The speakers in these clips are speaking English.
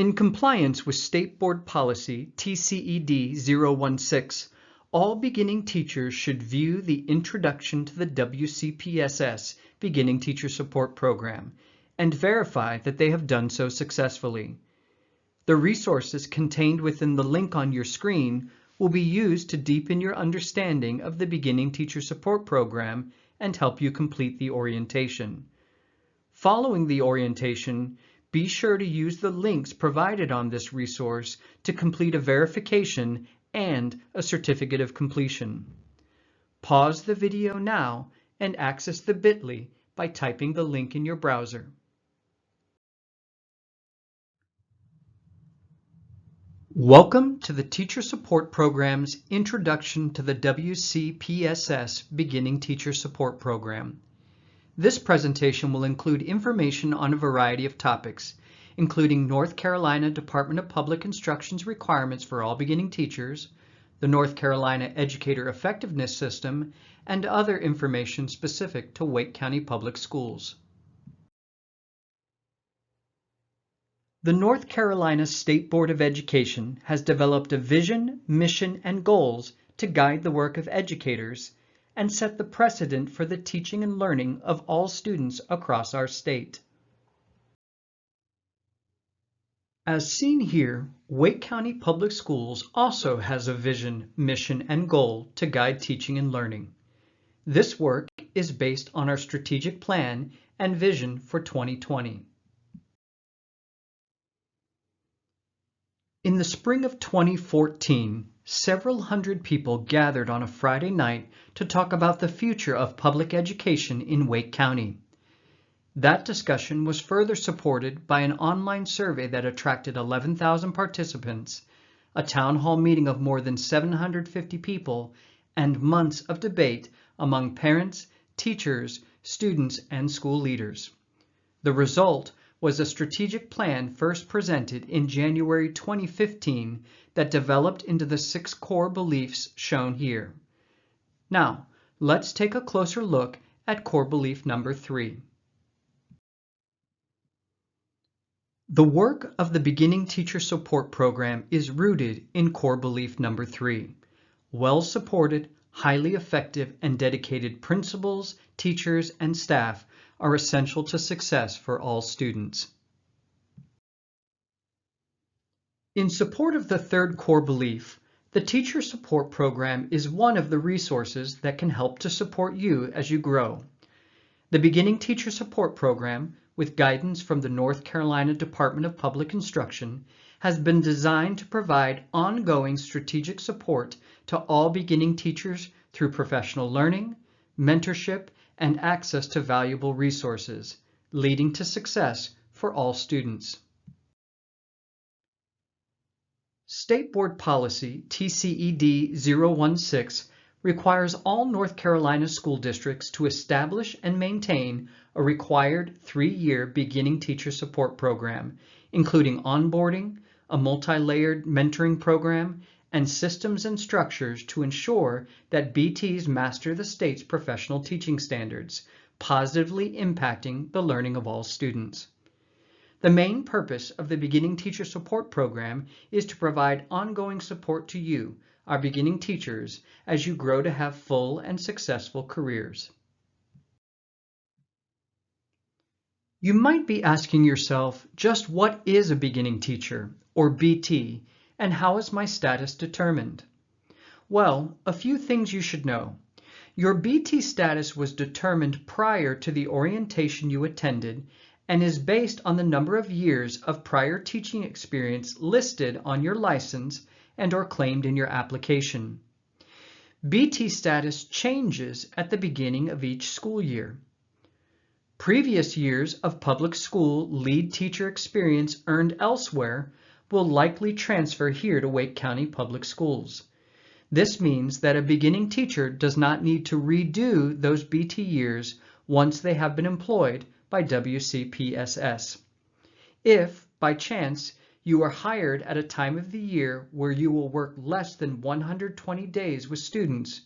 In compliance with State Board Policy TCED 016, all beginning teachers should view the Introduction to the WCPSS Beginning Teacher Support Program and verify that they have done so successfully. The resources contained within the link on your screen will be used to deepen your understanding of the Beginning Teacher Support Program and help you complete the orientation. Following the orientation, be sure to use the links provided on this resource to complete a verification and a certificate of completion. Pause the video now and access the bit.ly by typing the link in your browser. Welcome to the Teacher Support Program's Introduction to the WCPSS Beginning Teacher Support Program. This presentation will include information on a variety of topics, including North Carolina Department of Public Instruction's requirements for all beginning teachers, the North Carolina Educator Effectiveness System, and other information specific to Wake County Public Schools. The North Carolina State Board of Education has developed a vision, mission, and goals to guide the work of educators and set the precedent for the teaching and learning of all students across our state. As seen here, Wake County Public Schools also has a vision, mission, and goal to guide teaching and learning. This work is based on our strategic plan and vision for 2020. In the spring of 2014, several hundred people gathered on a Friday night to talk about the future of public education in Wake County. That discussion was further supported by an online survey that attracted 11,000 participants, a town hall meeting of more than 750 people, and months of debate among parents, teachers, students, and school leaders. The result was a strategic plan first presented in January 2015 that developed into the 6 core beliefs shown here. Now, let's take a closer look at core belief number 3. The work of the Beginning Teacher Support Program is rooted in core belief number 3. Well-supported, highly effective, and dedicated principals, teachers, and staff are essential to success for all students. In support of the third core belief, the Teacher Support Program is one of the resources that can help to support you as you grow. The Beginning Teacher Support Program, with guidance from the North Carolina Department of Public Instruction, has been designed to provide ongoing strategic support to all beginning teachers through professional learning, mentorship, and access to valuable resources, leading to success for all students. State Board Policy TCED 016 requires all North Carolina school districts to establish and maintain a required 3-year beginning teacher support program, including onboarding, a multi-layered mentoring program, and systems and structures to ensure that BTs master the state's professional teaching standards, positively impacting the learning of all students. The main purpose of the Beginning Teacher Support Program is to provide ongoing support to you, our beginning teachers, as you grow to have full and successful careers. You might be asking yourself, just what is a beginning teacher, or BT, and how is my status determined? Well, a few things you should know. Your BT status was determined prior to the orientation you attended and is based on the number of years of prior teaching experience listed on your license and or claimed in your application. BT status changes at the beginning of each school year. Previous years of public school lead teacher experience earned elsewhere will likely transfer here to Wake County Public Schools. This means that a beginning teacher does not need to redo those BT years once they have been employed by WCPSS. If, by chance, you are hired at a time of the year where you will work less than 120 days with students,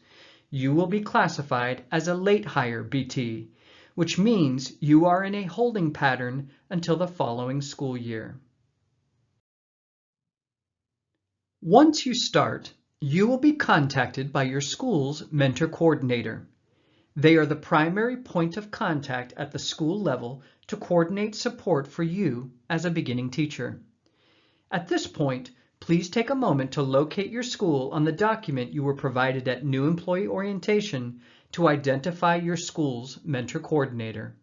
you will be classified as a late hire BT, which means you are in a holding pattern until the following school year. Once you start, you will be contacted by your school's mentor coordinator. They are the primary point of contact at the school level to coordinate support for you as a beginning teacher. At this point, please take a moment to locate your school on the document you were provided at New Employee Orientation to identify your school's mentor coordinator.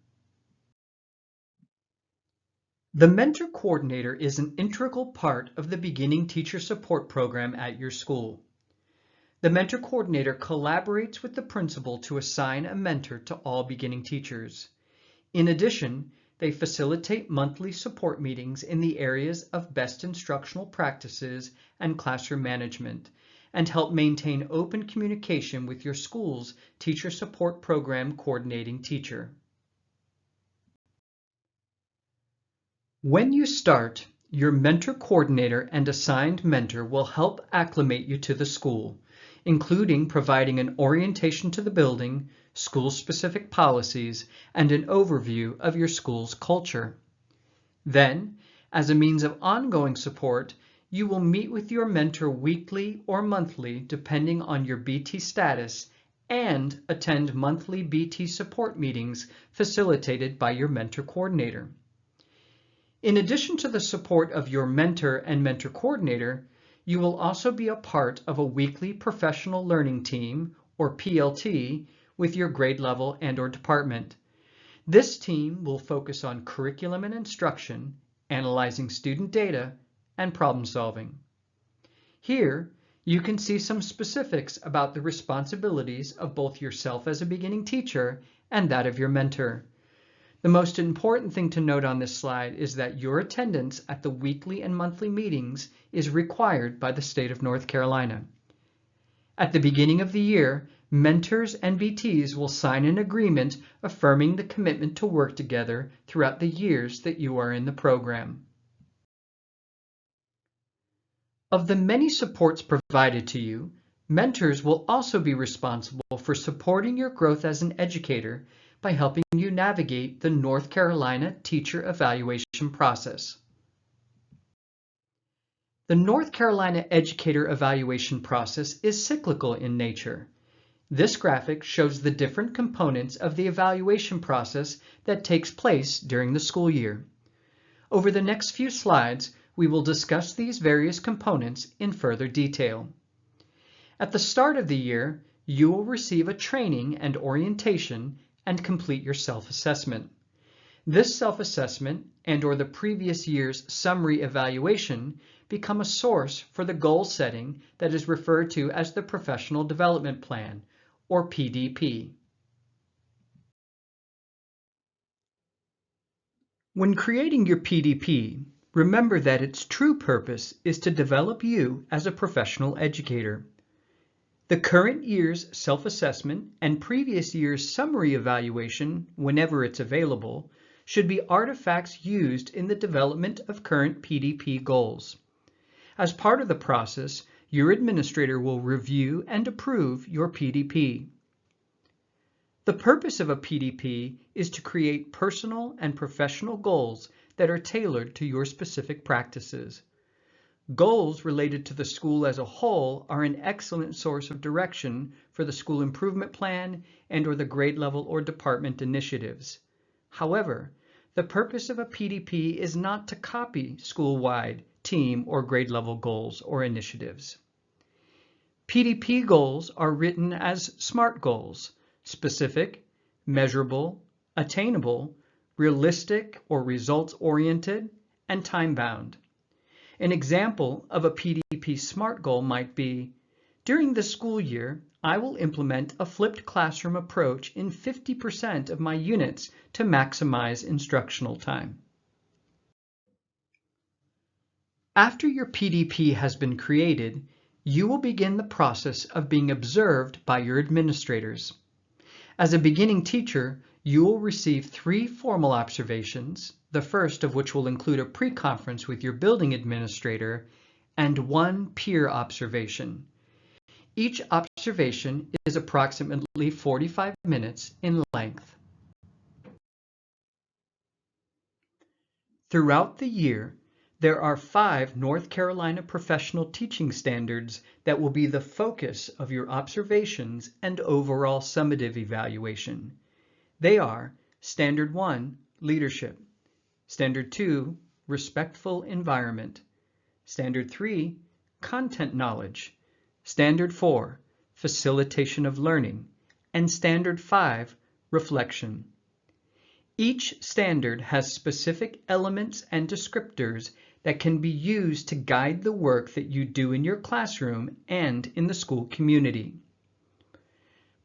The mentor coordinator is an integral part of the beginning teacher support program at your school. The mentor coordinator collaborates with the principal to assign a mentor to all beginning teachers. In addition, they facilitate monthly support meetings in the areas of best instructional practices and classroom management, and help maintain open communication with your school's teacher support program coordinating teacher. When you start, your mentor coordinator and assigned mentor will help acclimate you to the school, including providing an orientation to the building, school-specific policies, and an overview of your school's culture. Then, as a means of ongoing support, you will meet with your mentor weekly or monthly depending on your BT status and attend monthly BT support meetings facilitated by your mentor coordinator. In addition to the support of your mentor and mentor coordinator, you will also be a part of a weekly professional learning team, or PLT, with your grade level and/or department. This team will focus on curriculum and instruction, analyzing student data, and problem solving. Here, you can see some specifics about the responsibilities of both yourself as a beginning teacher and that of your mentor. The most important thing to note on this slide is that your attendance at the weekly and monthly meetings is required by the state of North Carolina. At the beginning of the year, mentors and BTs will sign an agreement affirming the commitment to work together throughout the years that you are in the program. Of the many supports provided to you, mentors will also be responsible for supporting your growth as an educator by helping you navigate the North Carolina teacher evaluation process. The North Carolina educator evaluation process is cyclical in nature. This graphic shows the different components of the evaluation process that takes place during the school year. Over the next few slides, we will discuss these various components in further detail. At the start of the year, you will receive a training and orientation and complete your self-assessment. This self-assessment and/or the previous year's summary evaluation become a source for the goal setting that is referred to as the Professional Development Plan, or PDP. When creating your PDP, remember that its true purpose is to develop you as a professional educator. The current year's self-assessment and previous year's summary evaluation, whenever it's available, should be artifacts used in the development of current PDP goals. As part of the process, your administrator will review and approve your PDP. The purpose of a PDP is to create personal and professional goals that are tailored to your specific practices. Goals related to the school as a whole are an excellent source of direction for the school improvement plan and/or the grade level or department initiatives. However, the purpose of a PDP is not to copy school-wide, team, or grade level goals or initiatives. PDP goals are written as SMART goals: specific, measurable, attainable, realistic or results-oriented, and time-bound. An example of a PDP SMART goal might be, during the school year, I will implement a flipped classroom approach in 50% of my units to maximize instructional time. After your PDP has been created, you will begin the process of being observed by your administrators. As a beginning teacher, you will receive 3 formal observations, the first of which will include a pre-conference with your building administrator, and 1 peer observation. Each observation is approximately 45 minutes in length. Throughout the year, There are 5 North Carolina professional teaching standards that will be the focus of your observations and overall summative evaluation. They are Standard 1, Leadership; Standard 2, Respectful Environment; Standard 3, Content Knowledge; Standard 4, Facilitation of Learning; and Standard 5, Reflection. Each standard has specific elements and descriptors that can be used to guide the work that you do in your classroom and in the school community.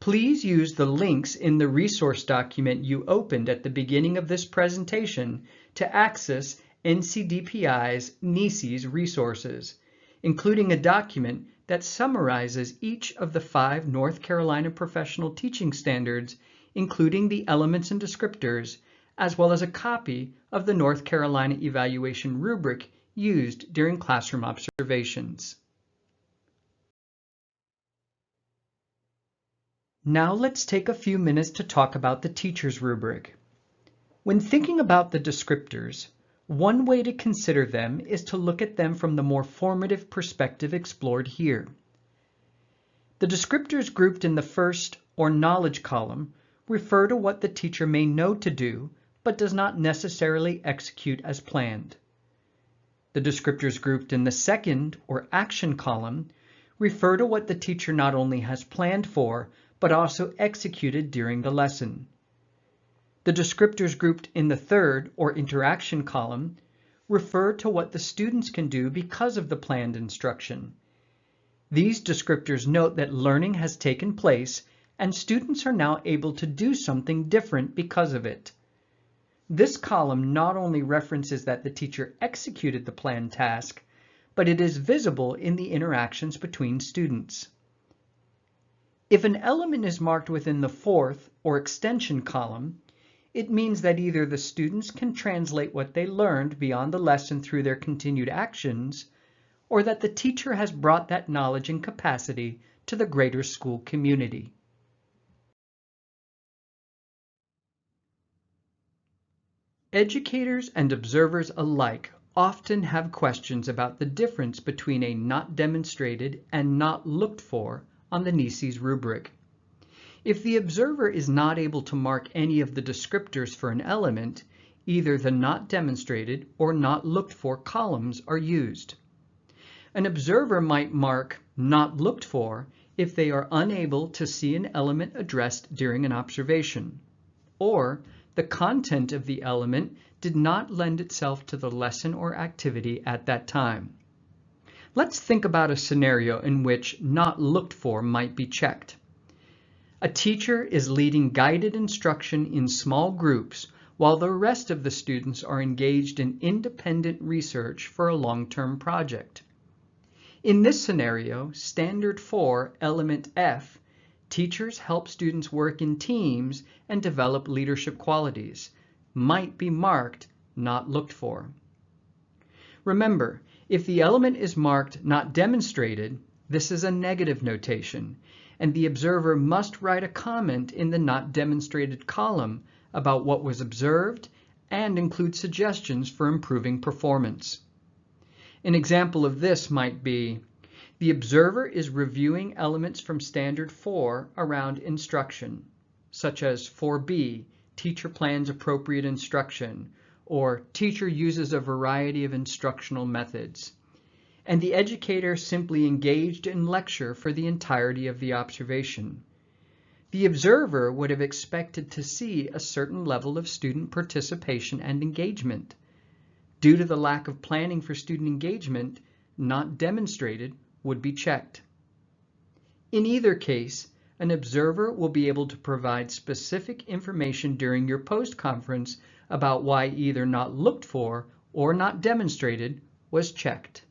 Please use the links in the resource document you opened at the beginning of this presentation to access NCDPI's NECES resources, including a document that summarizes each of the 5 North Carolina professional teaching standards, including the elements and descriptors, as well as a copy of the North Carolina evaluation rubric used during classroom observations. Now let's take a few minutes to talk about the teacher's rubric. When thinking about the descriptors, one way to consider them is to look at them from the more formative perspective explored here. The descriptors grouped in the first, or knowledge column, refer to what the teacher may know to do, but does not necessarily execute as planned. The descriptors grouped in the second, or action column, refer to what the teacher not only has planned for, but also executed during the lesson. The descriptors grouped in the third, or interaction column, refer to what the students can do because of the planned instruction. These descriptors note that learning has taken place and students are now able to do something different because of it. This column not only references that the teacher executed the planned task, but it is visible in the interactions between students. If an element is marked within the fourth, or extension column, it means that either the students can translate what they learned beyond the lesson through their continued actions, or that the teacher has brought that knowledge and capacity to the greater school community. Educators and observers alike often have questions about the difference between a not demonstrated and not looked for on the NECES rubric. If the observer is not able to mark any of the descriptors for an element, either the not demonstrated or not looked for columns are used. An observer might mark not looked for if they are unable to see an element addressed during an observation, or the content of the element did not lend itself to the lesson or activity at that time. Let's think about a scenario in which not looked for might be checked. A teacher is leading guided instruction in small groups while the rest of the students are engaged in independent research for a long-term project. In this scenario, Standard 4, Element F, teachers help students work in teams and develop leadership qualities, might be marked not looked for. Remember, if the element is marked not demonstrated, this is a negative notation, and the observer must write a comment in the not demonstrated column about what was observed and include suggestions for improving performance. An example of this might be, the observer is reviewing elements from Standard 4 around instruction, such as 4B, teacher plans appropriate instruction, or teacher uses a variety of instructional methods. And the educator simply engaged in lecture for the entirety of the observation. The observer would have expected to see a certain level of student participation and engagement. Due to the lack of planning for student engagement, not demonstrated would be checked. In either case, an observer will be able to provide specific information during your post-conference about why either not looked for or not demonstrated was checked.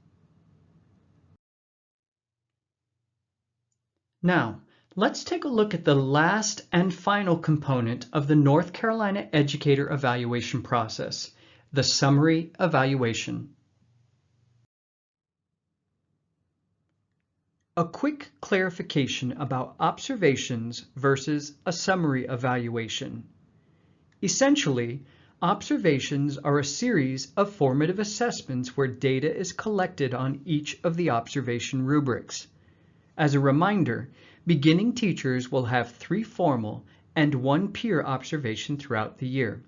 Now, let's take a look at the last and final component of the North Carolina Educator Evaluation process, the summary evaluation. A quick clarification about observations versus a summary evaluation. Essentially, Observations are a series of formative assessments where data is collected on each of the observation rubrics. As a reminder, beginning teachers will have 3 formal and 1 peer observation throughout the year.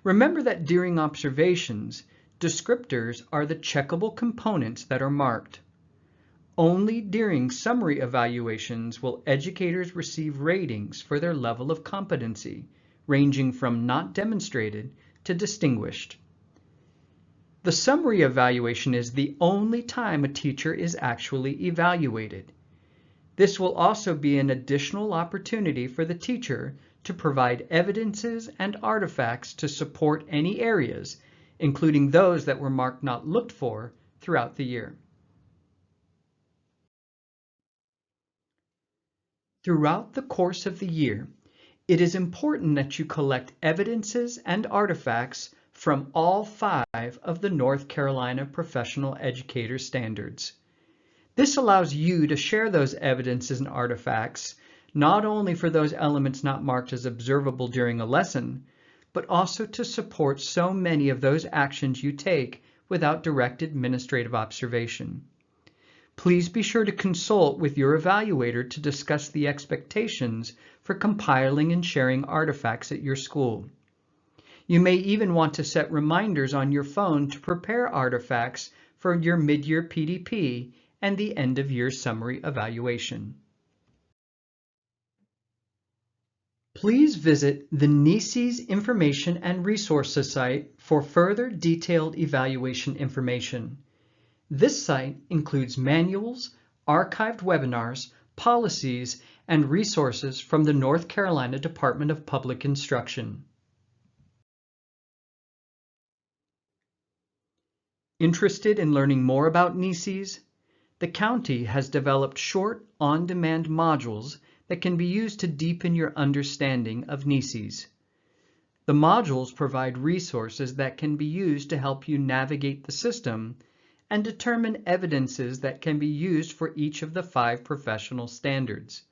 Remember that during observations, descriptors are the checkable components that are marked. Only during summary evaluations will educators receive ratings for their level of competency, ranging from not demonstrated to distinguished. The summary evaluation is the only time a teacher is actually evaluated. This will also be an additional opportunity for the teacher to provide evidences and artifacts to support any areas, including those that were marked not looked for throughout the year. Throughout the course of the year, it is important that you collect evidences and artifacts from all 5 of the North Carolina Professional Educator Standards. This allows you to share those evidences and artifacts not only for those elements not marked as observable during a lesson, but also to support so many of those actions you take without direct administrative observation. Please be sure to consult with your evaluator to discuss the expectations for compiling and sharing artifacts at your school. You may even want to set reminders on your phone to prepare artifacts for your mid-year PDP and the end-of-year summary evaluation. Please visit the NECES Information and Resources site for further detailed evaluation information. This site includes manuals, archived webinars, policies, and resources from the North Carolina Department of Public Instruction. Interested in learning more about NECES? The county has developed short, on-demand modules that can be used to deepen your understanding of NECES. The modules provide resources that can be used to help you navigate the system and determine evidences that can be used for each of the 5 professional standards.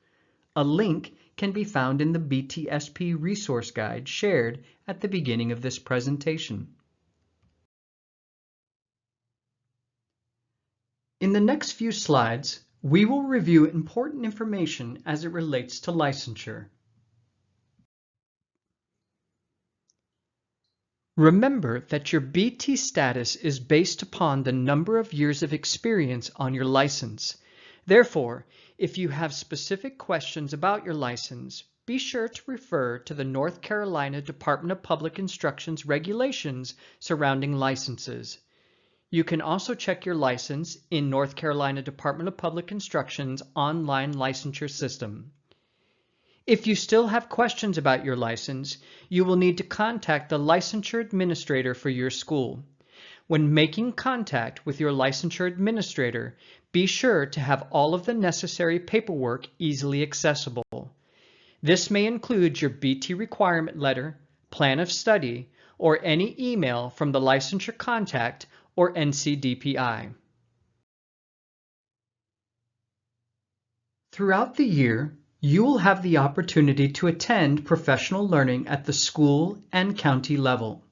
A link can be found in the BTSP resource guide shared at the beginning of this presentation. In the next few slides, we will review important information as it relates to licensure. Remember that your BT status is based upon the number of years of experience on your license. Therefore, if you have specific questions about your license, be sure to refer to the North Carolina Department of Public Instruction's regulations surrounding licenses. You can also check your license in North Carolina Department of Public Instruction's online licensure system. If you still have questions about your license, you will need to contact the licensure administrator for your school. When making contact with your licensure administrator, be sure to have all of the necessary paperwork easily accessible. This may include your BT requirement letter, plan of study, or any email from the licensure contact or NCDPI. Throughout the year, you will have the opportunity to attend professional learning at the school and county level.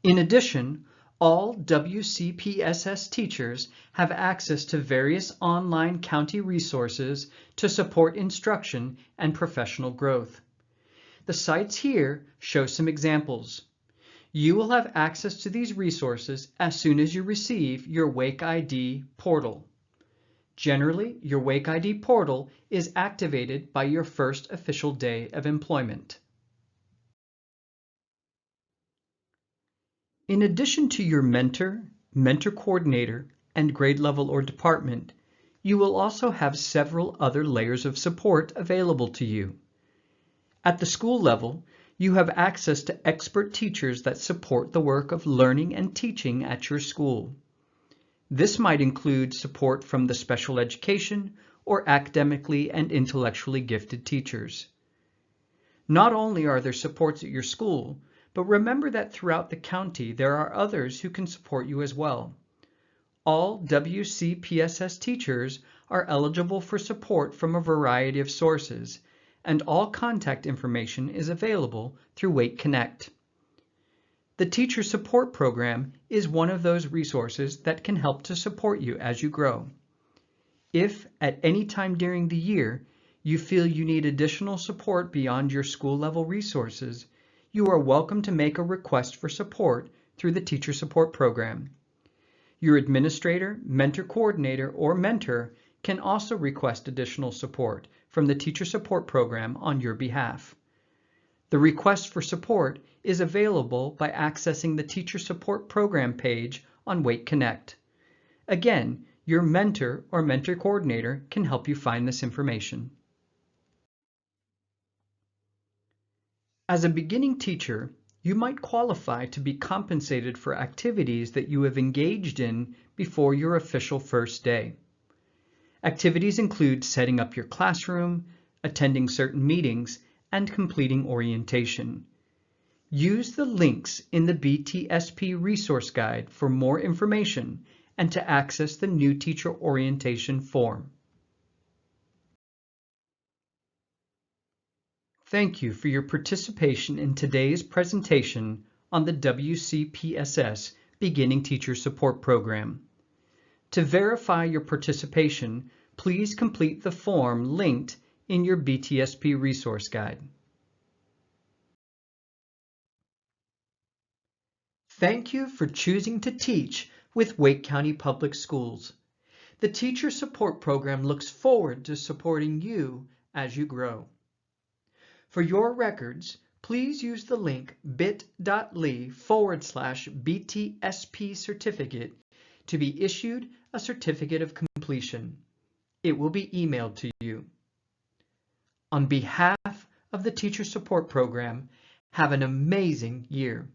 In addition, all WCPSS teachers have access to various online county resources to support instruction and professional growth. The sites here show some examples. You will have access to these resources as soon as you receive your Wake ID portal. Generally, your Wake ID portal is activated by your first official day of employment. In addition to your mentor, mentor coordinator, and grade level or department, you will also have several other layers of support available to you. At the school level, you have access to expert teachers that support the work of learning and teaching at your school. This might include support from the special education or academically and intellectually gifted teachers. Not only are there supports at your school, but remember that throughout the county there are others who can support you as well. All WCPSS teachers are eligible for support from a variety of sources, and all contact information is available through Wake Connect. The Teacher Support Program is one of those resources that can help to support you as you grow. If, at any time during the year, you feel you need additional support beyond your school-level resources, you are welcome to make a request for support through the Teacher Support Program. Your administrator, mentor coordinator, or mentor can also request additional support from the Teacher Support Program on your behalf. The request for support is available by accessing the Teacher Support Program page on Wake Connect. Again, your mentor or mentor coordinator can help you find this information. As a beginning teacher, you might qualify to be compensated for activities that you have engaged in before your official first day. Activities include setting up your classroom, attending certain meetings, and completing orientation. Use the links in the BTSP resource guide for more information and to access the new teacher orientation form. Thank you for your participation in today's presentation on the WCPSS Beginning Teacher Support Program. To verify your participation, please complete the form linked in your BTSP resource guide. Thank you for choosing to teach with Wake County Public Schools. The Teacher Support Program looks forward to supporting you as you grow. For your records, please use the link bit.ly/BTSP certificate to be issued a certificate of completion. It will be emailed to you. On behalf of the Teacher Support Program, have an amazing year.